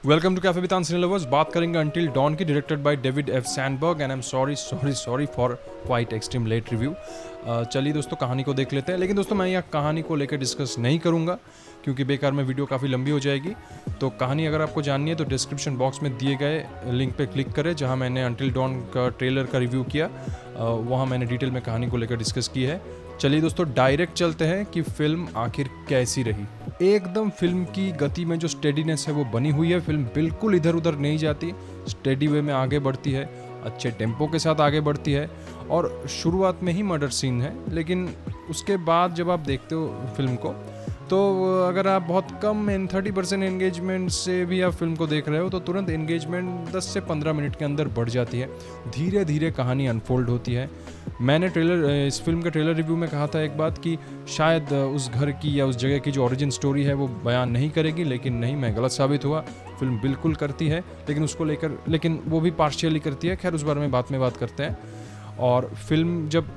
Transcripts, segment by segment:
Welcome to cafe with cine lovers. बात करेंगे until dawn की, directed by David F Sandberg and I am sorry for quite extreme late review. चलिए दोस्तों कहानी को देख लेते हैं। लेकिन दोस्तों मैं यहाँ कहानी को लेकर डिस्कस नहीं करूँगा क्योंकि बेकार में वीडियो काफ़ी लंबी हो जाएगी। तो कहानी अगर आपको जाननी है तो डिस्क्रिप्शन बॉक्स में दिए गए लिंक पे क्लिक करें जहाँ मैंने अंटिल डॉन का ट्रेलर का रिव्यू किया। वहाँ मैंने डिटेल में कहानी को लेकर डिस्कस की है। चलिए दोस्तों डायरेक्ट चलते हैं कि फिल्म आखिर कैसी रही। एकदम फिल्म की गति में जो स्टेडीनेस है वो बनी हुई है। फिल्म बिल्कुल इधर उधर नहीं जाती, स्टेडी वे में आगे बढ़ती है, अच्छे टेम्पो के साथ आगे बढ़ती है। और शुरुआत में ही मर्डर सीन है, लेकिन उसके बाद जब आप देखते हो फिल्म को तो अगर आप बहुत कम 30% एंगेजमेंट से भी आप फिल्म को देख रहे हो तो तुरंत एंगेजमेंट 10 से 15 मिनट के अंदर बढ़ जाती है। धीरे धीरे कहानी अनफोल्ड होती है। मैंने इस फिल्म के ट्रेलर रिव्यू में कहा था एक बात कि शायद उस घर की या उस जगह की जो ओरिजिन स्टोरी है वो बयान नहीं करेगी, लेकिन नहीं, मैं गलत साबित हुआ। फिल्म बिल्कुल करती है, लेकिन वो भी पार्शियली करती है। खैर उस बारे में बात करते हैं। और फिल्म जब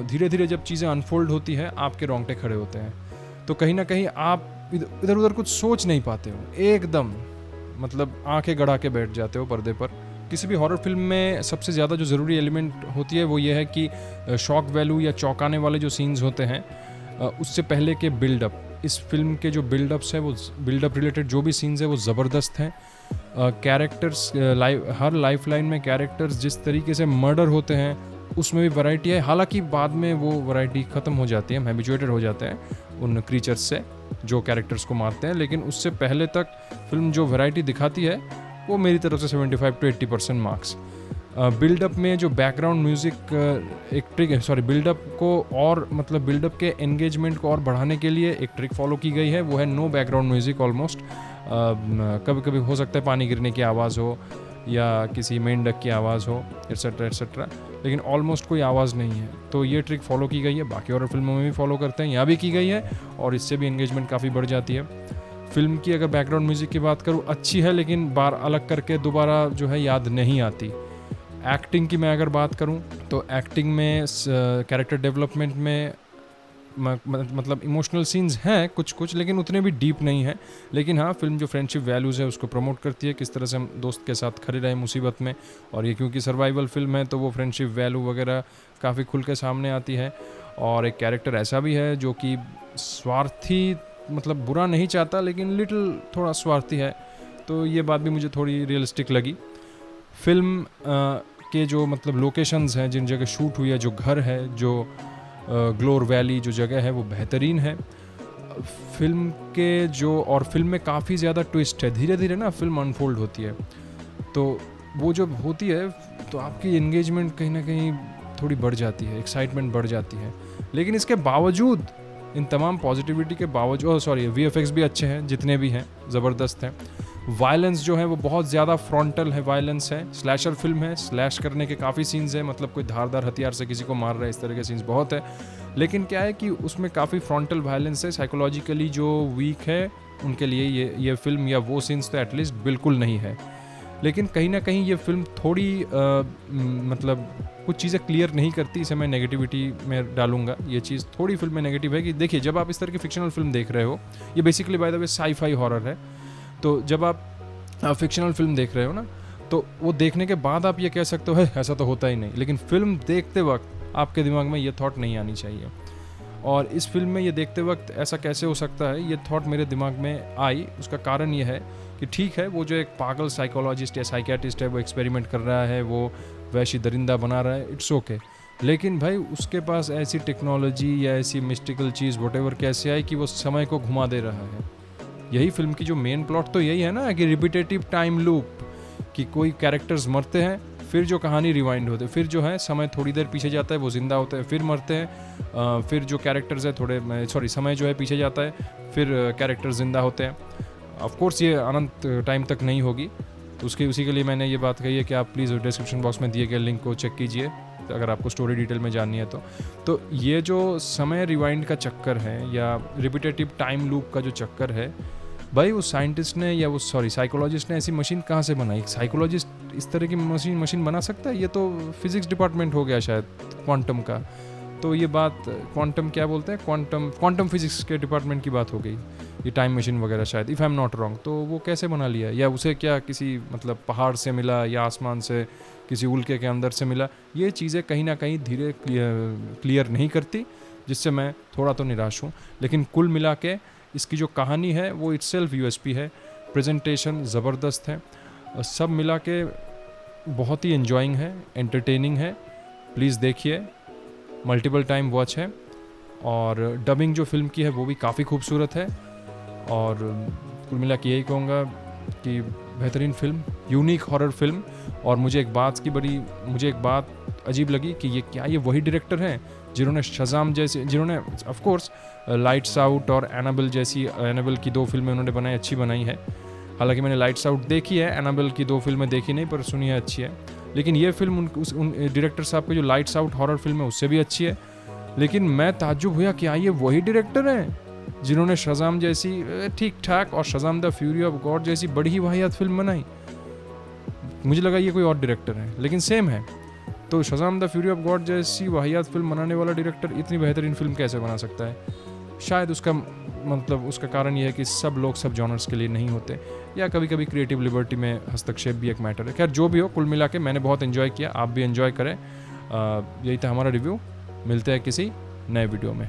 धीरे धीरे जब चीज़ें अनफोल्ड होती है आपके रोंगटे खड़े होते हैं। तो कहीं ना कहीं आप इधर उधर कुछ सोच नहीं पाते हो, एकदम मतलब आंखें गड़ा के बैठ जाते हो पर्दे पर। किसी भी हॉरर फिल्म में सबसे ज़्यादा जो ज़रूरी एलिमेंट होती है वो ये है कि शॉक वैल्यू या चौंकाने वाले जो सीन्स होते हैं उससे पहले के बिल्डअप। इस फिल्म के जो बिल्डअप्स है वो बिल्डअप रिलेटेड जो भी सीन्स है वो ज़बरदस्त हैं। कैरेक्टर्स हर लाइफ लाइन में कैरेक्टर्स जिस तरीके से मर्डर होते हैं उसमें भी वैरायटी है। हालांकि बाद में वो वैरायटी ख़त्म हो जाती है, हम हैबिचुएटेड हो जाते हैं उन क्रीचर्स से जो कैरेक्टर्स को मारते हैं। लेकिन उससे पहले तक फिल्म जो वैरायटी दिखाती है वो मेरी तरफ से 75 to 80% मार्क्स। बिल्डअप में जो बैकग्राउंड म्यूज़िक एक ट्रिक बिल्डअप को और मतलब बिल्डअप के एंगेजमेंट को और बढ़ाने के लिए एक ट्रिक फॉलो की गई है, वो है नो बैकग्राउंड म्यूज़िक ऑलमोस्ट। कभी कभी हो सकता है पानी गिरने की आवाज़ हो या किसी मेंढक की आवाज़ हो एट्सेट्रा, लेकिन ऑलमोस्ट कोई आवाज़ नहीं है। तो ये ट्रिक फॉलो की गई है, बाकी और फिल्मों में भी फॉलो करते हैं, यहाँ भी की गई है और इससे भी एंगेजमेंट काफ़ी बढ़ जाती है। फिल्म की अगर बैकग्राउंड म्यूज़िक की बात करूँ अच्छी है, लेकिन बार अलग करके दोबारा जो है याद नहीं आती। एक्टिंग की मैं अगर बात करूँ तो एक्टिंग में कैरेक्टर डेवलपमेंट में मतलब इमोशनल सीन्स हैं कुछ, लेकिन उतने भी डीप नहीं है। लेकिन हाँ, फिल्म जो फ्रेंडशिप वैल्यूज़ है उसको प्रमोट करती है, किस तरह से हम दोस्त के साथ खड़े रहे मुसीबत में। और ये क्योंकि सर्वाइवल फिल्म है तो वो फ्रेंडशिप वैल्यू वगैरह काफ़ी खुल के सामने आती है। और एक कैरेक्टर ऐसा भी है जो कि स्वार्थी, मतलब बुरा नहीं चाहता लेकिन लिटिल थोड़ा स्वार्थी है, तो ये बात भी मुझे थोड़ी रियलिस्टिक लगी। फिल्म के जो मतलब लोकेशंस हैं, जिन जगह शूट हुई है, जो घर है, जो ग्लोर वैली जो जगह है वो बेहतरीन है। फिल्म में काफ़ी ज़्यादा ट्विस्ट है। धीरे धीरे ना फिल्म अनफोल्ड होती है, तो वो जब होती है तो आपकी एंगेजमेंट कहीं ना कहीं थोड़ी बढ़ जाती है, एक्साइटमेंट बढ़ जाती है। लेकिन इसके बावजूद, इन तमाम पॉजिटिविटी के बावजूद VFX भी अच्छे हैं, जितने भी हैं ज़बरदस्त हैं। वायलेंस जो है वो बहुत ज़्यादा फ्रंटल है, वायलेंस है। स्लैशर फिल्म है, स्लैश करने के काफ़ी सीन्स हैं, मतलब कोई धारदार हथियार से किसी को मार रहा है, इस तरह के सीन्स बहुत है। लेकिन क्या है कि उसमें काफ़ी फ्रंटल वायलेंस है। साइकोलॉजिकली जो वीक है उनके लिए ये फिल्म या वो सीन्स तो एटलीस्ट बिल्कुल नहीं है। लेकिन कहीं ना कहीं ये फिल्म थोड़ी मतलब कुछ चीज़ें क्लियर नहीं करती, इसे मैं नेगेटिविटी में डालूंगा। ये चीज़ थोड़ी फिल्म में नेगेटिव है कि देखिए, जब आप इस तरह की फिक्शनल फिल्म देख रहे हो, ये basically by the way sci-fi horror है, तो जब आप फिक्शनल फिल्म देख रहे हो ना, तो वो देखने के बाद आप ये कह सकते हो है ऐसा तो होता ही नहीं, लेकिन फिल्म देखते वक्त आपके दिमाग में ये थॉट नहीं आनी चाहिए। और इस फिल्म में ये देखते वक्त ऐसा कैसे हो सकता है, ये थॉट मेरे दिमाग में आई। उसका कारण ये है कि ठीक है, वो जो एक पागल साइकोलॉजिस्ट या साइकियाट्रिस्ट है वो एक्सपेरिमेंट कर रहा है, वो वैसी दरिंदा बना रहा है, इट्स ओके। लेकिन भाई उसके पास ऐसी टेक्नोलॉजी या ऐसी मिस्टिकल चीज़ व्हाटएवर कैसे आई कि वो समय को घुमा दे रहा है। यही फिल्म की जो मेन प्लॉट तो यही है ना कि रिपीटेटिव टाइम लूप, कि कोई कैरेक्टर्स मरते हैं, फिर जो कहानी रिवाइंड होते हैं, फिर जो है समय थोड़ी देर पीछे जाता है, वो जिंदा होते हैं, फिर मरते हैं, फिर जो कैरेक्टर्स है समय जो है पीछे जाता है, फिर कैरेक्टर्स जिंदा होते हैं। ऑफ कोर्स ये अनंत टाइम तक नहीं होगी, तो उसी के लिए मैंने ये बात कही है कि आप प्लीज़ डिस्क्रिप्शन बॉक्स में दिए गए लिंक को चेक कीजिए अगर आपको स्टोरी डिटेल में जाननी है तो ये जो समय रिवाइंड का चक्कर है या रिपीटेटिव टाइम लूप का जो चक्कर है, भाई वो साइंटिस्ट ने या साइकोलॉजिस्ट ने ऐसी मशीन कहाँ से बनाई? साइकोलॉजिस्ट इस तरह की मशीन बना सकता है? ये तो फिजिक्स डिपार्टमेंट हो गया शायद, क्वांटम का। तो ये बात क्वांटम क्या बोलते हैं, क्वांटम फिजिक्स के डिपार्टमेंट की बात हो गई। ये टाइम मशीन वगैरह शायद, if I am not wrong. तो वो कैसे बना लिया, या उसे क्या किसी मतलब पहाड़ से मिला या आसमान से किसी उल्के के अंदर से मिला, ये चीज़ें कहीं ना कहीं धीरे क्लियर नहीं करती, जिससे मैं थोड़ा तो निराश हूँ। लेकिन कुल मिला के इसकी जो कहानी है वो इट्सेल्फ यूएसपी है, प्रेजेंटेशन ज़बरदस्त है, सब मिला के बहुत ही एन्जॉइंग है, एंटरटेनिंग है। प्लीज़ देखिए, मल्टीपल टाइम वॉच है, और डबिंग जो फिल्म की है वो भी काफ़ी खूबसूरत है। और कुल मिला के यही कहूँगा कि बेहतरीन फिल्म, यूनिक हॉरर फिल्म। और मुझे एक बात अजीब लगी कि ये वही डायरेक्टर हैं जिन्होंने शज़ाम जैसे, जिन्होंने ऑफ कोर्स लाइट्स आउट और एनाबेल की 2 फिल्में उन्होंने बनाई, अच्छी बनाई है। हालांकि मैंने लाइट्स आउट देखी है, एनाबेल की 2 फिल्में देखी नहीं, पर सुनी है अच्छी है। लेकिन ये फिल्म उन डायरेक्टर साहब की जो लाइट्स आउट हॉरर फिल्म है उससे भी अच्छी है। लेकिन मैं ताज्जुब हुआ कि ये वही डायरेक्टर हैं जिन्होंने शज़ाम जैसी ठीक ठाक और Shazam the fury of God जैसी बड़ी ही वाहियात फिल्म बनाई। मुझे लगा ये कोई और डायरेक्टर है, लेकिन सेम है। तो Shazam the fury of God जैसी वाहियात फिल्म बनाने वाला डायरेक्टर इतनी बेहतरीन फिल्म कैसे बना सकता है? शायद उसका कारण यह है कि सब लोग सब जॉनर्स के लिए नहीं होते, या कभी कभी क्रिएटिव लिबर्टी में हस्तक्षेप भी एक मैटर है। खैर जो भी हो, कुल मिला के मैंने बहुत एंजॉय किया, आप भी एंजॉय करें। यही था हमारा रिव्यू। मिलते हैं किसी नए वीडियो में।